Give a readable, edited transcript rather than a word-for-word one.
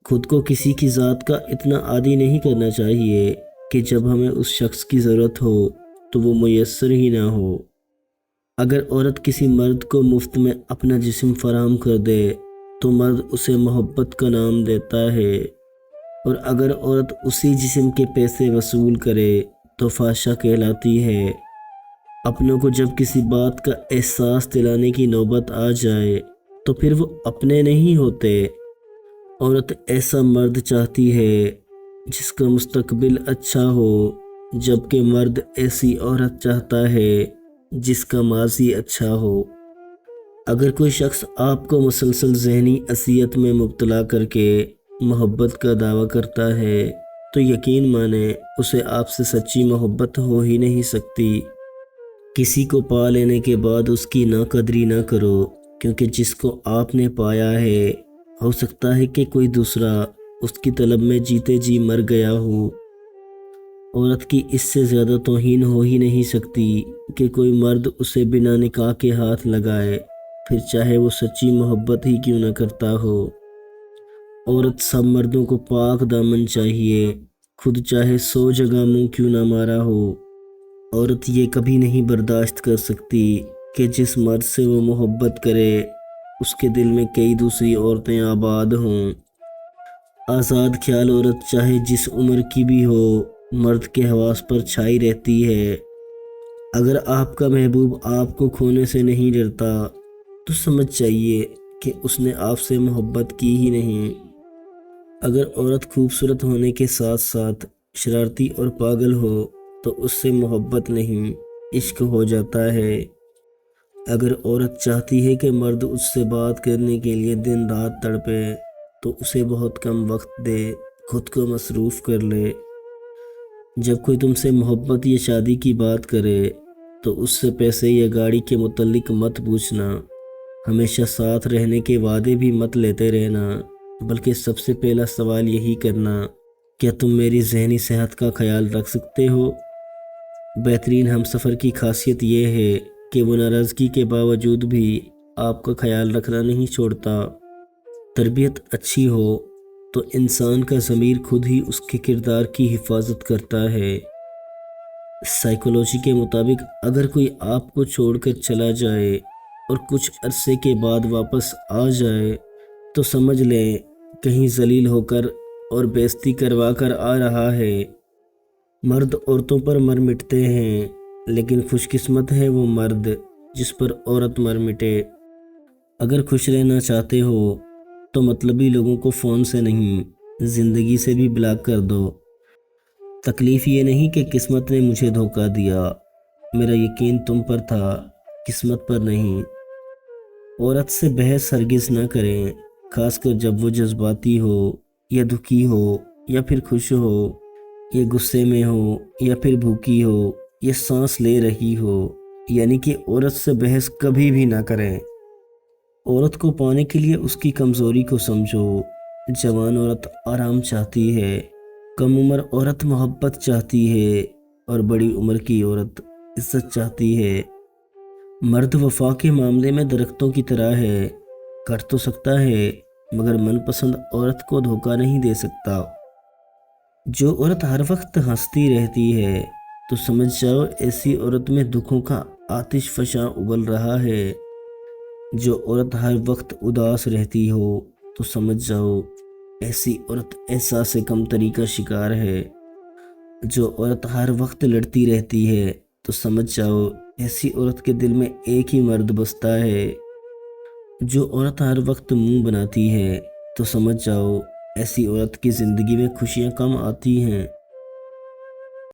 خود کو کسی کی ذات کا اتنا عادی نہیں کرنا چاہیے کہ جب ہمیں اس شخص کی ضرورت ہو تو وہ میسر ہی نہ ہو۔ اگر عورت کسی مرد کو مفت میں اپنا جسم فراہم کر دے تو مرد اسے محبت کا نام دیتا ہے، اور اگر عورت اسی جسم کے پیسے وصول کرے تو فحشہ کہلاتی ہے۔ اپنوں کو جب کسی بات کا احساس دلانے کی نوبت آ جائے تو پھر وہ اپنے نہیں ہوتے۔ عورت ایسا مرد چاہتی ہے جس کا مستقبل اچھا ہو، جبکہ مرد ایسی عورت چاہتا ہے جس کا ماضی اچھا ہو۔ اگر کوئی شخص آپ کو مسلسل ذہنی اذیت میں مبتلا کر کے محبت کا دعویٰ کرتا ہے تو یقین مانیں اسے آپ سے سچی محبت ہو ہی نہیں سکتی۔ کسی کو پا لینے کے بعد اس کی ناقدری نہ کرو، کیونکہ جس کو آپ نے پایا ہے ہو سکتا ہے کہ کوئی دوسرا اس کی طلب میں جیتے جی مر گیا ہو۔ عورت کی اس سے زیادہ توہین ہو ہی نہیں سکتی کہ کوئی مرد اسے بنا نکاح کے ہاتھ لگائے، پھر چاہے وہ سچی محبت ہی کیوں نہ کرتا ہو۔ عورت سب مردوں کو پاک دامن چاہیے، خود چاہے 100 جگہ منہ کیوں نہ مارا ہو۔ عورت یہ کبھی نہیں برداشت کر سکتی کہ جس مرد سے وہ محبت کرے اس کے دل میں کئی دوسری عورتیں آباد ہوں۔ آزاد خیال عورت چاہے جس عمر کی بھی ہو، مرد کے حواس پر چھائی رہتی ہے۔ اگر آپ کا محبوب آپ کو کھونے سے نہیں ڈرتا تو سمجھ جائیے کہ اس نے آپ سے محبت کی ہی نہیں۔ اگر عورت خوبصورت ہونے کے ساتھ ساتھ شرارتی اور پاگل ہو تو اس سے محبت نہیں، عشق ہو جاتا ہے۔ اگر عورت چاہتی ہے کہ مرد اس سے بات کرنے کے لیے دن رات تڑپے تو اسے بہت کم وقت دے، خود کو مصروف کر لے۔ جب کوئی تم سے محبت یا شادی کی بات کرے تو اس سے پیسے یا گاڑی کے متعلق مت پوچھنا، ہمیشہ ساتھ رہنے کے وعدے بھی مت لیتے رہنا، بلکہ سب سے پہلا سوال یہی کرنا، کیا تم میری ذہنی صحت کا خیال رکھ سکتے ہو؟ بہترین ہمسفر کی خاصیت یہ ہے کہ وہ ناراضگی کے باوجود بھی آپ کا خیال رکھنا نہیں چھوڑتا۔ تربیت اچھی ہو تو انسان کا ضمیر خود ہی اس کے کردار کی حفاظت کرتا ہے۔ سائیکولوجی کے مطابق اگر کوئی آپ کو چھوڑ کر چلا جائے اور کچھ عرصے کے بعد واپس آ جائے تو سمجھ لیں کہیں ذلیل ہو کر اور بے عزتی کروا کر آ رہا ہے۔ مرد عورتوں پر مر مٹتے ہیں، لیکن خوش قسمت ہے وہ مرد جس پر عورت مر مٹے۔ اگر خوش رہنا چاہتے ہو تو مطلبی لوگوں کو فون سے نہیں، زندگی سے بھی بلاک کر دو۔ تکلیف یہ نہیں کہ قسمت نے مجھے دھوکہ دیا، میرا یقین تم پر تھا، قسمت پر نہیں۔ عورت سے بحث ہرگز نہ کریں، خاص کر جب وہ جذباتی ہو یا دکھی ہو یا پھر خوش ہو یا غصے میں ہو یا پھر بھوکی ہو یا سانس لے رہی ہو، یعنی کہ عورت سے بحث کبھی بھی نہ کریں۔ عورت کو پانے کے لیے اس کی کمزوری کو سمجھو۔ جوان عورت آرام چاہتی ہے، کم عمر عورت محبت چاہتی ہے، اور بڑی عمر کی عورت عزت چاہتی ہے۔ مرد وفا کے معاملے میں درختوں کی طرح ہے، کٹ تو سکتا ہے مگر من پسند عورت کو دھوکہ نہیں دے سکتا۔ جو عورت ہر وقت ہنستی رہتی ہے تو سمجھ جاؤ ایسی عورت میں دکھوں کا آتش فشاں ابل رہا ہے۔ جو عورت ہر وقت اداس رہتی ہو تو سمجھ جاؤ ایسی عورت احساس کمتری کا شکار ہے۔ جو عورت ہر وقت لڑتی رہتی ہے تو سمجھ جاؤ ایسی عورت کے دل میں ایک ہی مرد بستا ہے۔ جو عورت ہر وقت منہ بناتی ہے تو سمجھ جاؤ ایسی عورت کی زندگی میں خوشیاں کم آتی ہیں۔